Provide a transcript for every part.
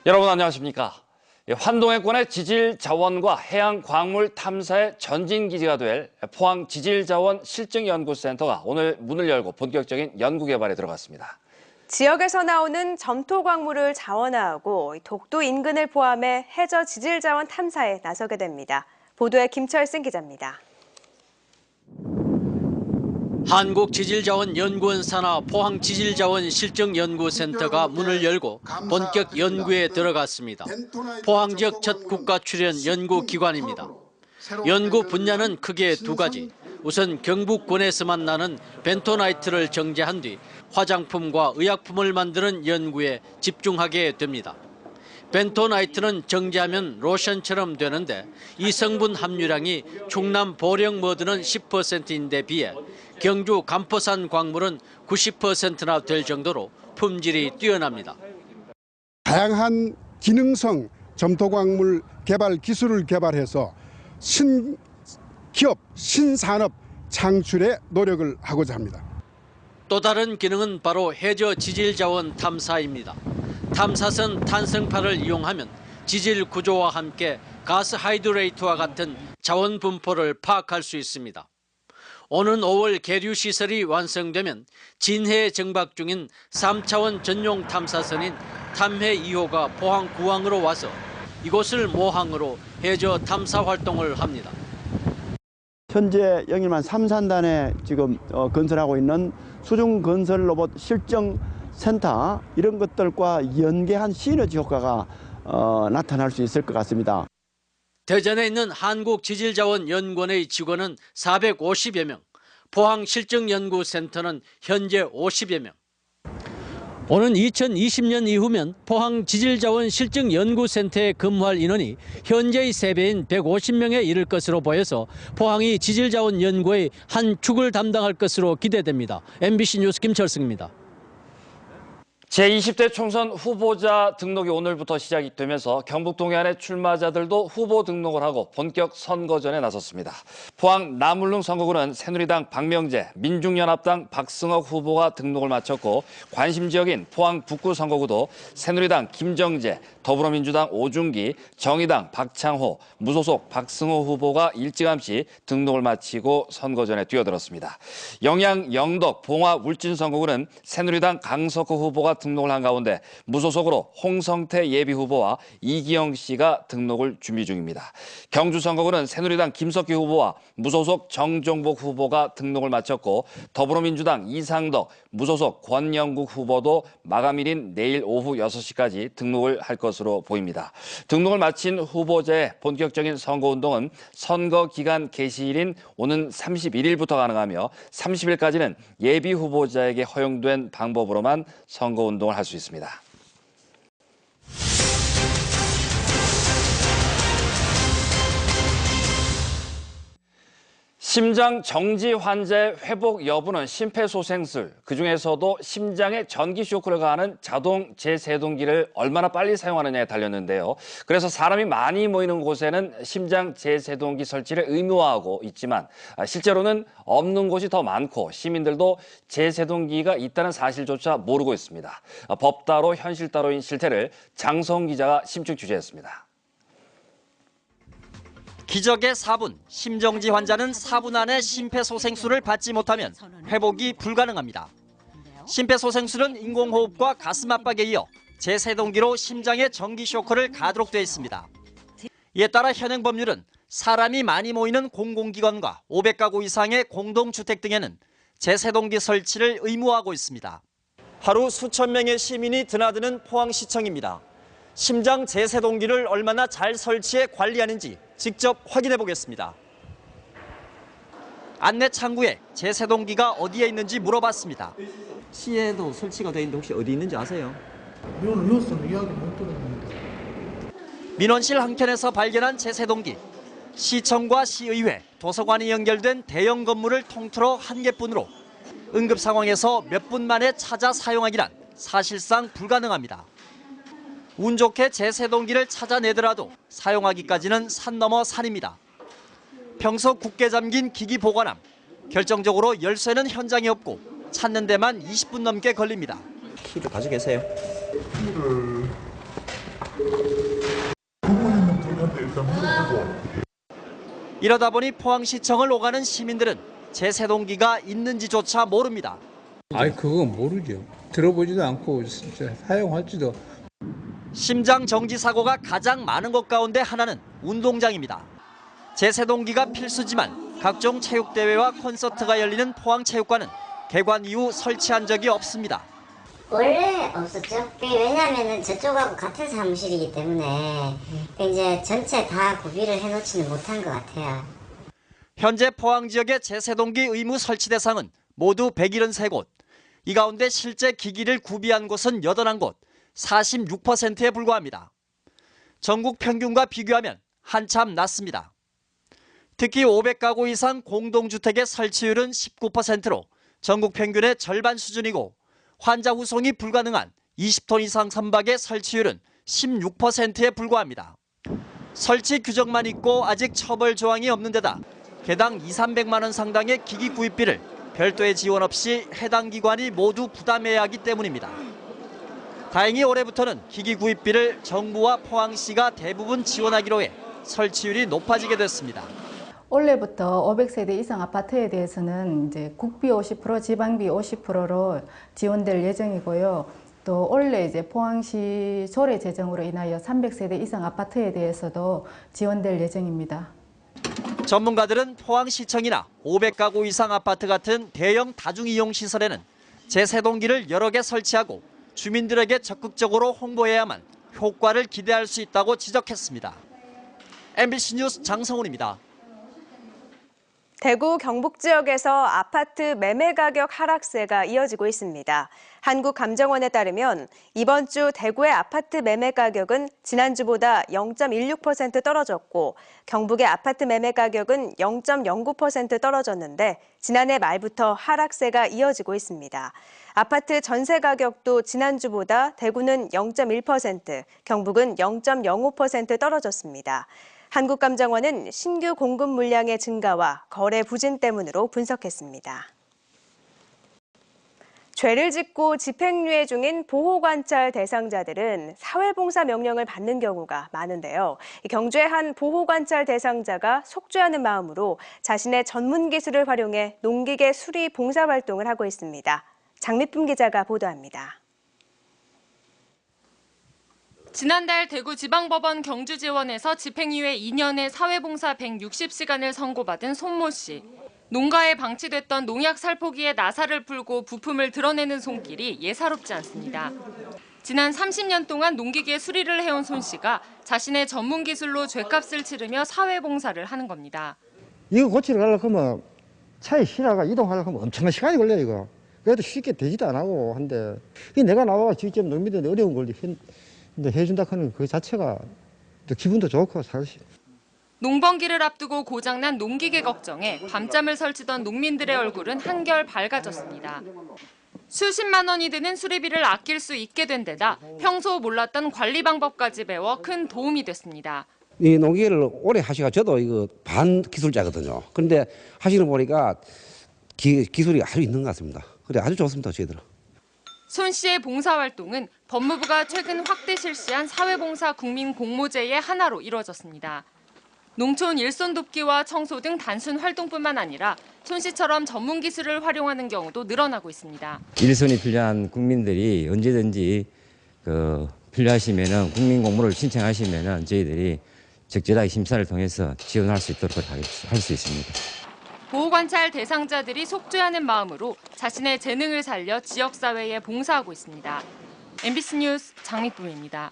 여러분 안녕하십니까? 환동해권의 지질 자원과 해양 광물 탐사의 전진 기지가 될 포항 지질자원 실증연구센터가 오늘 문을 열고 본격적인 연구 개발에 들어갔습니다. 지역에서 나오는 점토 광물을 자원화하고 독도 인근을 포함해 해저 지질 자원 탐사에 나서게 됩니다. 보도에 김철승 기자입니다. 한국지질자원연구원 산하 포항지질자원실증연구센터가 문을 열고 본격 연구에 들어갔습니다. 포항 지역 첫 국가 출연 연구기관입니다. 연구 분야는 크게 두 가지. 우선 경북권에서만 나는 벤토나이트를 정제한 뒤 화장품과 의약품을 만드는 연구에 집중하게 됩니다. 벤토나이트는 정제하면 로션처럼 되는데 이 성분 함유량이 충남 보령 머드는 10%인데 비해 경주 간포산 광물은 90%나 될 정도로 품질이 뛰어납니다. 다양한 기능성 점토광물 개발 기술을 개발해서 신기업, 신산업 창출에 노력을 하고자 합니다. 또 다른 기능은 바로 해저 지질자원 탐사입니다. 탐사선 탄성파를 이용하면 지질 구조와 함께 가스 하이드레이트와 같은 자원 분포를 파악할 수 있습니다. 오는 5월 계류 시설이 완성되면 진해에 정박 중인 3차원 전용 탐사선인 탐해 2호가 포항 구항으로 와서 이곳을 모항으로 해저 탐사 활동을 합니다. 현재 영일만 3산단에 지금 건설하고 있는 수중 건설 로봇 실증 센터 이런 것들과 연계한 시너지 효과가 나타날 수 있을 것 같습니다. 대전에 있는 한국지질자원연구원의 직원은 450여 명, 포항실증연구센터는 현재 50여 명. 오는 2020년 이후면 포항지질자원실증연구센터에 근무할 인원이 현재의 3배인 150명에 이를 것으로 보여서 포항이 지질자원 연구의 한 축을 담당할 것으로 기대됩니다. MBC 뉴스 김철승입니다. 제20대 총선 후보자 등록이 오늘부터 시작이 되면서 경북 동해안의 출마자들도 후보 등록을 하고 본격 선거전에 나섰습니다. 포항 남울릉 선거구는 새누리당 박명재, 민중연합당 박승옥 후보가 등록을 마쳤고 관심 지역인 포항 북구 선거구도 새누리당 김정재, 더불어민주당 오중기, 정의당 박창호, 무소속 박승호 후보가 일찌감치 등록을 마치고 선거전에 뛰어들었습니다. 영양, 영덕, 봉화, 울진 선거구는 새누리당 강석호 후보가 등록을 한 가운데 무소속으로 홍성태 예비후보와 이기영 씨가 등록을 준비 중입니다. 경주 선거구는 새누리당 김석기 후보와 무소속 정종복 후보가 등록을 마쳤고 더불어민주당 이상덕, 무소속 권영국 후보도 마감일인 내일 오후 6시까지 등록을 할 것으로 보입니다. 등록을 마친 후보자의 본격적인 선거운동은 선거 기간 개시일인 오는 31일부터 가능하며 30일까지는 예비 후보자에게 허용된 방법으로만 선거운동을 할 수 있습니다. 심장 정지 환자의 회복 여부는 심폐소생술, 그중에서도 심장에 전기 쇼크를 가하는 자동 제세동기를 얼마나 빨리 사용하느냐에 달렸는데요. 그래서 사람이 많이 모이는 곳에는 심장 제세동기 설치를 의무화하고 있지만 실제로는 없는 곳이 더 많고 시민들도 제세동기가 있다는 사실조차 모르고 있습니다. 법 따로 현실 따로인 실태를 장성 기자가 심층 취재했습니다. 기적의 4분, 심정지 환자는 4분 안에 심폐소생술을 받지 못하면 회복이 불가능합니다. 심폐소생술은 인공호흡과 가슴 압박에 이어 제세동기로 심장에 전기 쇼크를 가하도록 되어 있습니다. 이에 따라 현행 법률은 사람이 많이 모이는 공공기관과 500가구 이상의 공동주택 등에는 제세동기 설치를 의무화하고 있습니다. 하루 수천 명의 시민이 드나드는 포항시청입니다. 심장 제세동기를 얼마나 잘 설치해 관리하는지 직접 확인해 보겠습니다. 안내 창구에 제세동기가 어디에 있는지 물어봤습니다. 시에도 설치가 되어 있는데 혹시 어디 있는지 아세요? 민원실 한켠에서 발견한 제세동기. 시청과 시의회, 도서관이 연결된 대형 건물을 통틀어 한 개뿐으로 응급 상황에서 몇 분 만에 찾아 사용하기란 사실상 불가능합니다. 운 좋게 제세동기를 찾아내더라도 사용하기까지는 산 넘어 산입니다. 평소 굳게 잠긴 기기 보관함. 결정적으로 열쇠는 현장에 없고 찾는 데만 20분 넘게 걸립니다. 키를 가지고 계세요? 키를 이러다 보니 포항시청을 오가는 시민들은 제세동기가 있는지조차 모릅니다. 아니 그건 모르죠. 들어보지도 않고 사용할지도. 심장 정지 사고가 가장 많은 것 가운데 하나는 운동장입니다. 제세동기가 필수지만 각종 체육대회와 콘서트가 열리는 포항체육관은 개관 이후 설치한 적이 없습니다. 원래 없었죠. 왜냐하면 저쪽하고 같은 사무실이기 때문에 이제 전체 다 구비를 해놓지는 못한 것 같아요. 현재 포항 지역의 제세동기 의무 설치 대상은 모두 173곳. 이 가운데 실제 기기를 구비한 곳은 81곳, 46%에 불과합니다. 전국 평균과 비교하면 한참 낮습니다. 특히 500가구 이상 공동주택의 설치율은 19%로 전국 평균의 절반 수준이고 환자 후송이 불가능한 20톤 이상 선박의 설치율은 16%에 불과합니다. 설치 규정만 있고 아직 처벌 조항이 없는 데다 개당 200~300만 원 상당의 기기 구입비를 별도의 지원 없이 해당 기관이 모두 부담해야 하기 때문입니다. 다행히 올해부터는 기기 구입비를 정부와 포항시가 대부분 지원하기로 해 설치율이 높아지게 됐습니다. 올해부터 500세대 이상 아파트에 대해서는 이제 국비 50%, 지방비 50%로 지원될 예정이고요. 또 올해 이제 포항시 조례 제정으로 인하여 300세대 이상 아파트에 대해서도 지원될 예정입니다. 전문가들은 포항시청이나 500가구 이상 아파트 같은 대형 다중이용 시설에는 제세동기를 여러 개 설치하고 주민들에게 적극적으로 홍보해야만 효과를 기대할 수 있다고 지적했습니다. MBC 뉴스 장성훈입니다. 대구 경북 지역에서 아파트 매매 가격 하락세가 이어지고 있습니다. 한국감정원에 따르면 이번 주 대구의 아파트 매매 가격은 지난주보다 0.16% 떨어졌고 경북의 아파트 매매 가격은 0.09% 떨어졌는데 지난해 말부터 하락세가 이어지고 있습니다. 아파트 전세 가격도 지난주보다 대구는 0.1%, 경북은 0.05% 떨어졌습니다. 한국감정원은 신규 공급 물량의 증가와 거래 부진 때문으로 분석했습니다. 죄를 짓고 집행유예 중인 보호관찰 대상자들은 사회봉사 명령을 받는 경우가 많은데요. 경주의 한 보호관찰 대상자가 속죄하는 마음으로 자신의 전문 기술을 활용해 농기계 수리 봉사활동을 하고 있습니다. 장미쁨 기자가 보도합니다. 지난달 대구지방법원 경주지원에서 집행유예 2년의 사회봉사 160시간을 선고받은 손모 씨. 농가에 방치됐던 농약 살포기에 나사를 풀고 부품을 드러내는 손길이 예사롭지 않습니다. 지난 30년 동안 농기계 수리를 해온 손 씨가 자신의 전문 기술로 죗값을 치르며 사회봉사를 하는 겁니다. 이거 고치러 가려고 하면 차에 실어가 이동하려고 하면 엄청난 시간이 걸려요, 이거. 그래도 쉽게 되지도 안 하고 한데 내가 나와 직접 농민들한테 어려운 걸 해준다 하는 그 자체가 기분도 좋고 사실. 농번기를 앞두고 고장난 농기계 걱정에 밤잠을 설치던 농민들의 얼굴은 한결 밝아졌습니다. 수십만 원이 드는 수리비를 아낄 수 있게 된 데다 평소 몰랐던 관리 방법까지 배워 큰 도움이 됐습니다. 이 농기계를 오래 하시가 저도 이거 반 기술자거든요. 그런데 하시는 거 보니까 기술이 아주 있는 것 같습니다. 그래 아주 좋습니다, 저희들은. 손 씨의 봉사활동은 법무부가 최근 확대 실시한 사회봉사 국민공모제의 하나로 이루어졌습니다. 농촌 일손 돕기와 청소 등 단순 활동뿐만 아니라 손 씨처럼 전문 기술을 활용하는 경우도 늘어나고 있습니다. 일손이 필요한 국민들이 언제든지 필요하시면은 국민공모를 신청하시면은 저희들이 적절하게 심사를 통해서 지원할 수 있도록 할 수 있습니다. 보호관찰 대상자들이 속죄하는 마음으로 자신의 재능을 살려 지역사회에 봉사하고 있습니다. MBC 뉴스 장미쁨입니다.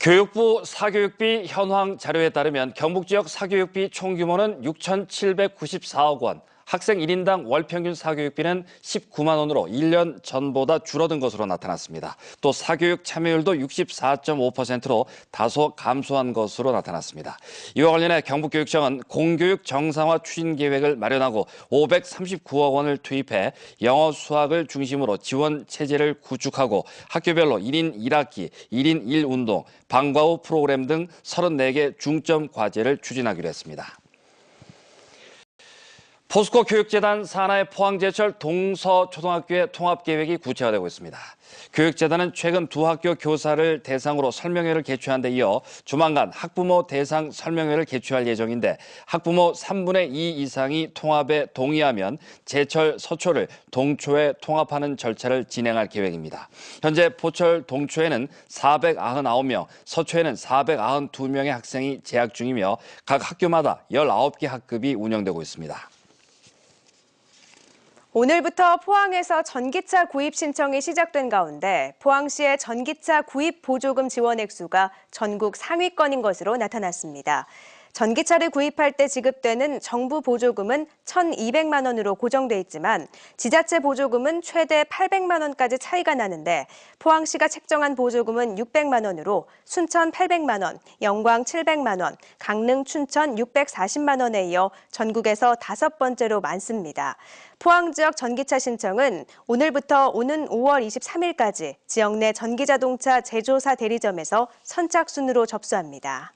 교육부 사교육비 현황 자료에 따르면 경북 지역 사교육비 총 규모는 6,794억 원, 학생 1인당 월 평균 사교육비는 19만 원으로 1년 전보다 줄어든 것으로 나타났습니다. 또 사교육 참여율도 64.5%로 다소 감소한 것으로 나타났습니다. 이와 관련해 경북교육청은 공교육 정상화 추진 계획을 마련하고 539억 원을 투입해 영어, 수학을 중심으로 지원 체제를 구축하고 학교별로 1인 1학기, 1인 1운동, 방과 후 프로그램 등 34개 중점 과제를 추진하기로 했습니다. 포스코 교육재단 산하의 포항제철 동서초등학교의 통합계획이 구체화되고 있습니다. 교육재단은 최근 두 학교 교사를 대상으로 설명회를 개최한 데 이어 조만간 학부모 대상 설명회를 개최할 예정인데 학부모 3분의 2 이상이 통합에 동의하면 제철, 서초를 동초에 통합하는 절차를 진행할 계획입니다. 현재 포철 동초에는 499명, 서초에는 492명의 학생이 재학 중이며 각 학교마다 19개 학급이 운영되고 있습니다. 오늘부터 포항에서 전기차 구입 신청이 시작된 가운데 포항시의 전기차 구입 보조금 지원 액수가 전국 상위권인 것으로 나타났습니다. 전기차를 구입할 때 지급되는 정부 보조금은 1,200만 원으로 고정돼 있지만 지자체 보조금은 최대 800만 원까지 차이가 나는데 포항시가 책정한 보조금은 600만 원으로 순천 800만 원, 영광 700만 원, 강릉, 춘천 640만 원에 이어 전국에서 5번째로 많습니다. 포항 지역 전기차 신청은 오늘부터 오는 5월 23일까지 지역 내 전기자동차 제조사 대리점에서 선착순으로 접수합니다.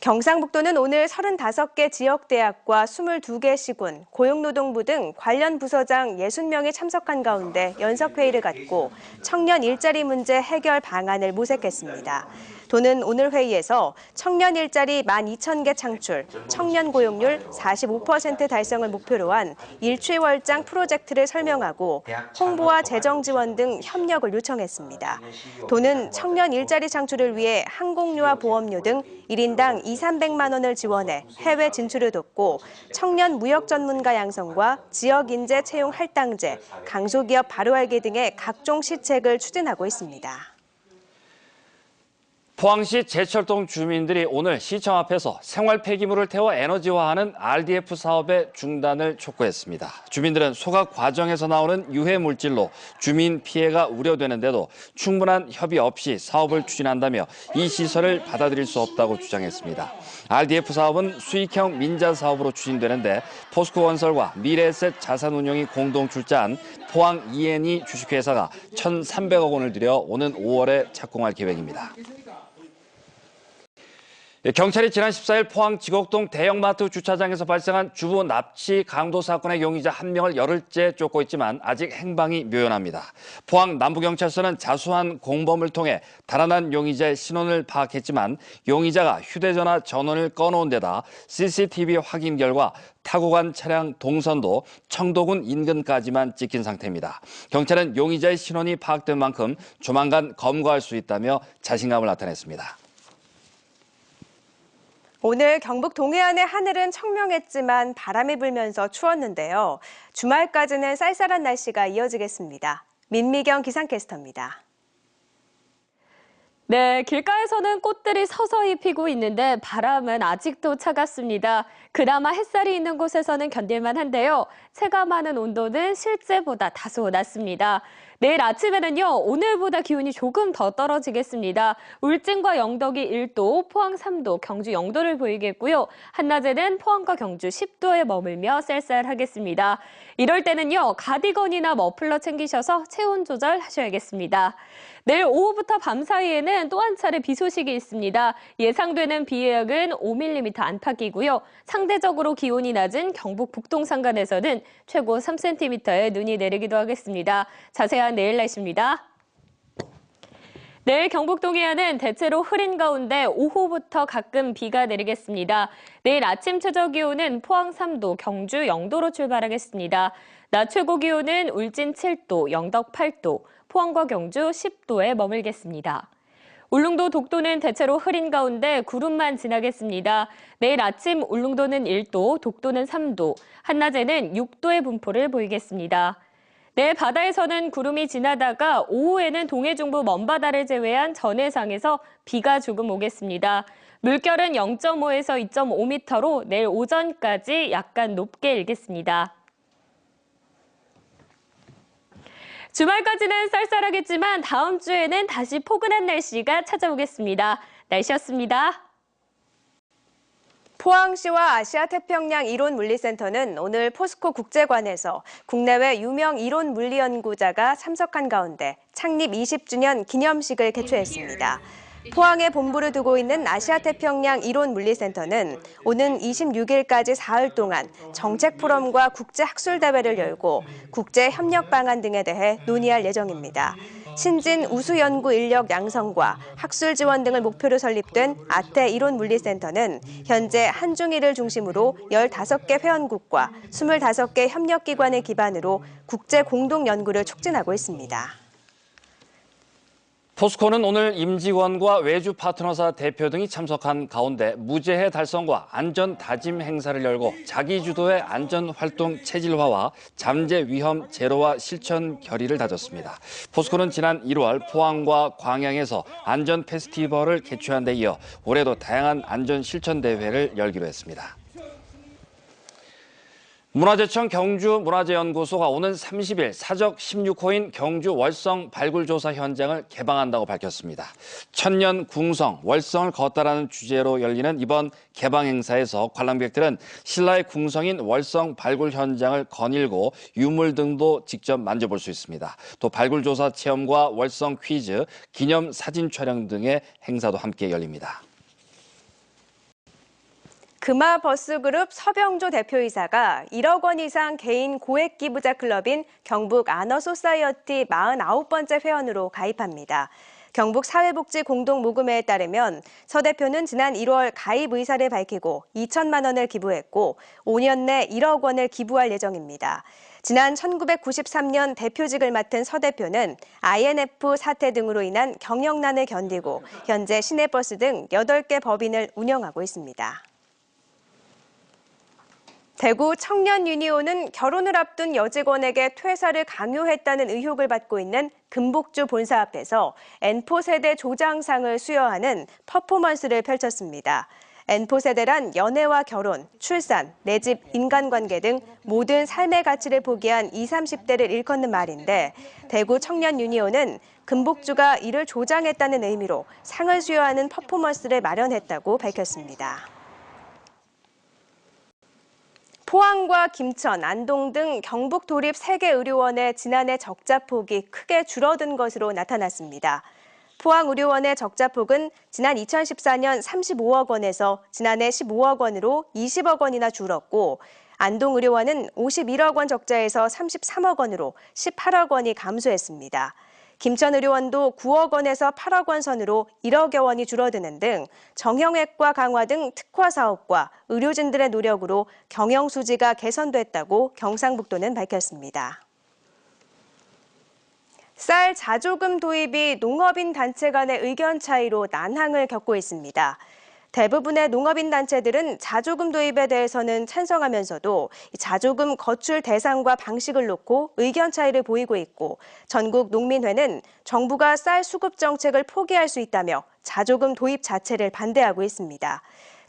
경상북도는 오늘 35개 지역대학과 22개 시군, 고용노동부 등 관련 부서장 60명이 참석한 가운데 연석회의를 갖고 청년 일자리 문제 해결 방안을 모색했습니다. 도는 오늘 회의에서 청년 일자리 12,000개 창출, 청년 고용률 45% 달성을 목표로 한 일취월장 프로젝트를 설명하고 홍보와 재정 지원 등 협력을 요청했습니다. 도는 청년 일자리 창출을 위해 항공료와 보험료 등 1인당 200~300만 원을 지원해 해외 진출을 돕고 청년 무역 전문가 양성과 지역 인재 채용 할당제, 강소기업 바로알기 등의 각종 시책을 추진하고 있습니다. 포항시 제철동 주민들이 오늘 시청 앞에서 생활 폐기물을 태워 에너지화하는 RDF 사업의 중단을 촉구했습니다. 주민들은 소각 과정에서 나오는 유해 물질로 주민 피해가 우려되는데도 충분한 협의 없이 사업을 추진한다며 이 시설을 받아들일 수 없다고 주장했습니다. RDF 사업은 수익형 민자 사업으로 추진되는데 포스코 건설과 미래에셋 자산운용이 공동 출자한 포항 E&E 주식회사가 1,300억 원을 들여 오는 5월에 착공할 계획입니다. 경찰이 지난 14일 포항 지곡동 대형마트 주차장에서 발생한 주부 납치 강도 사건의 용의자 1명을 열흘째 쫓고 있지만 아직 행방이 묘연합니다. 포항 남부경찰서는 자수한 공범을 통해 달아난 용의자의 신원을 파악했지만 용의자가 휴대전화 전원을 꺼놓은 데다 CCTV 확인 결과 타고 간 차량 동선도 청도군 인근까지만 찍힌 상태입니다. 경찰은 용의자의 신원이 파악된 만큼 조만간 검거할 수 있다며 자신감을 나타냈습니다. 오늘 경북 동해안의 하늘은 청명했지만 바람이 불면서 추웠는데요. 주말까지는 쌀쌀한 날씨가 이어지겠습니다. 민미경 기상캐스터입니다. 네, 길가에서는 꽃들이 서서히 피고 있는데 바람은 아직도 차갑습니다. 그나마 햇살이 있는 곳에서는 견딜만 한데요. 체감하는 온도는 실제보다 다소 낮습니다. 내일 아침에는요, 오늘보다 기온이 조금 더 떨어지겠습니다. 울진과 영덕이 1도, 포항 3도, 경주 0도를 보이겠고요. 한낮에는 포항과 경주 10도에 머물며 쌀쌀하겠습니다. 이럴 때는요, 가디건이나 머플러 챙기셔서 체온 조절하셔야겠습니다. 내일 오후부터 밤 사이에는 또 한 차례 비 소식이 있습니다. 예상되는 비의 양은 5mm 안팎이고요. 상대적으로 기온이 낮은 경북 북동 산간에서는 최고 3cm의 눈이 내리기도 하겠습니다. 자세한 내일 날씨입니다. 내일 경북 동해안은 대체로 흐린 가운데 오후부터 가끔 비가 내리겠습니다. 내일 아침 최저 기온은 포항 3도, 경주 0도로 출발하겠습니다. 낮 최고 기온은 울진 7도, 영덕 8도, 포항과 경주 10도에 머물겠습니다. 울릉도, 독도는 대체로 흐린 가운데 구름만 지나겠습니다. 내일 아침 울릉도는 1도, 독도는 3도, 한낮에는 6도의 분포를 보이겠습니다. 내일 바다에서는 구름이 지나다가 오후에는 동해 중부 먼바다를 제외한 전해상에서 비가 조금 오겠습니다. 물결은 0.5에서 2.5m로 내일 오전까지 약간 높게 일겠습니다. 주말까지는 쌀쌀하겠지만 다음 주에는 다시 포근한 날씨가 찾아오겠습니다. 날씨였습니다. 포항시와 아시아태평양 이론물리센터는 오늘 포스코 국제관에서 국내외 유명 이론물리연구자가 참석한 가운데 창립 20주년 기념식을 개최했습니다. 포항에 본부를 두고 있는 아시아태평양 이론물리센터는 오는 26일까지 사흘 동안 정책 포럼과 국제학술대회를 열고 국제협력 방안 등에 대해 논의할 예정입니다. 신진 우수연구 인력 양성과 학술 지원 등을 목표로 설립된 아태 이론물리센터는 현재 한중일을 중심으로 15개 회원국과 25개 협력기관을 기반으로 국제 공동 연구를 촉진하고 있습니다. 포스코는 오늘 임직원과 외주 파트너사 대표 등이 참석한 가운데 무재해 달성과 안전 다짐 행사를 열고 자기 주도의 안전 활동 체질화와 잠재 위험 제로화 실천 결의를 다졌습니다. 포스코는 지난 1월 포항과 광양에서 안전 페스티벌을 개최한 데 이어 올해도 다양한 안전 실천 대회를 열기로 했습니다. 문화재청 경주문화재연구소가 오는 30일 사적 16호인 경주 월성 발굴조사 현장을 개방한다고 밝혔습니다. 천년 궁성, 월성을 걷다라는 주제로 열리는 이번 개방 행사에서 관람객들은 신라의 궁성인 월성 발굴 현장을 거닐고 유물 등도 직접 만져볼 수 있습니다. 또 발굴조사 체험과 월성 퀴즈, 기념 사진 촬영 등의 행사도 함께 열립니다. 금화버스그룹 서병조 대표이사가 1억 원 이상 개인 고액 기부자 클럽인 경북 아너소사이어티 49번째 회원으로 가입합니다. 경북 사회복지공동모금회에 따르면 서 대표는 지난 1월 가입 의사를 밝히고 2천만 원을 기부했고 5년 내 1억 원을 기부할 예정입니다. 지난 1993년 대표직을 맡은 서 대표는 INF 사태 등으로 인한 경영난을 견디고 현재 시내버스 등 8개 법인을 운영하고 있습니다. 대구 청년유니온은 결혼을 앞둔 여직원에게 퇴사를 강요했다는 의혹을 받고 있는 금복주 본사 앞에서 N4세대 조장상을 수여하는 퍼포먼스를 펼쳤습니다. N4세대란 연애와 결혼, 출산, 내 집, 인간관계 등 모든 삶의 가치를 포기한 20, 30대를 일컫는 말인데 대구 청년유니온은 금복주가 이를 조장했다는 의미로 상을 수여하는 퍼포먼스를 마련했다고 밝혔습니다. 포항과 김천, 안동 등 경북 도립 3개 의료원의 지난해 적자폭이 크게 줄어든 것으로 나타났습니다. 포항의료원의 적자폭은 지난 2014년 35억 원에서 지난해 15억 원으로 20억 원이나 줄었고 안동의료원은 51억 원 적자에서 33억 원으로 18억 원이 감소했습니다. 김천의료원도 9억 원에서 8억 원 선으로 1억여 원이 줄어드는 등 정형외과 강화 등 특화 사업과 의료진들의 노력으로 경영 수지가 개선됐다고 경상북도는 밝혔습니다. 쌀 자조금 도입이 농업인 단체 간의 의견 차이로 난항을 겪고 있습니다. 대부분의 농업인 단체들은 자조금 도입에 대해서는 찬성하면서도 자조금 거출 대상과 방식을 놓고 의견 차이를 보이고 있고 전국 농민회는 정부가 쌀 수급 정책을 포기할 수 있다며 자조금 도입 자체를 반대하고 있습니다.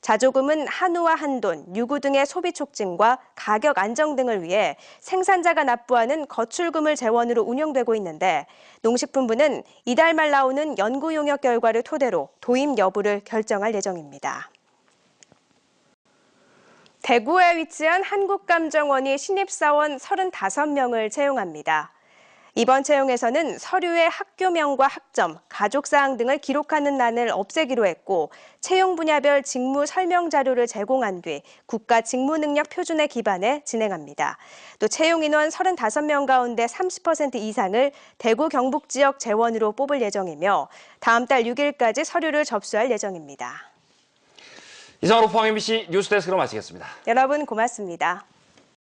자조금은 한우와 한돈, 유구 등의 소비 촉진과 가격 안정 등을 위해 생산자가 납부하는 거출금을 재원으로 운영되고 있는데 농식품부는 이달 말 나오는 연구 용역 결과를 토대로 도입 여부를 결정할 예정입니다. 대구에 위치한 한국감정원이 신입사원 35명을 채용합니다. 이번 채용에서는 서류의 학교명과 학점, 가족사항 등을 기록하는欄을 없애기로 했고 채용 분야별 직무 설명 자료를 제공한 뒤 국가 직무능력 표준에 기반해 진행합니다. 또 채용 인원 35명 가운데 30% 이상을 대구 경북 지역 재원으로 뽑을 예정이며 다음 달 6일까지 서류를 접수할 예정입니다. 이상으로 포항 MBC 뉴스데스크로 마치겠습니다. 여러분 고맙습니다.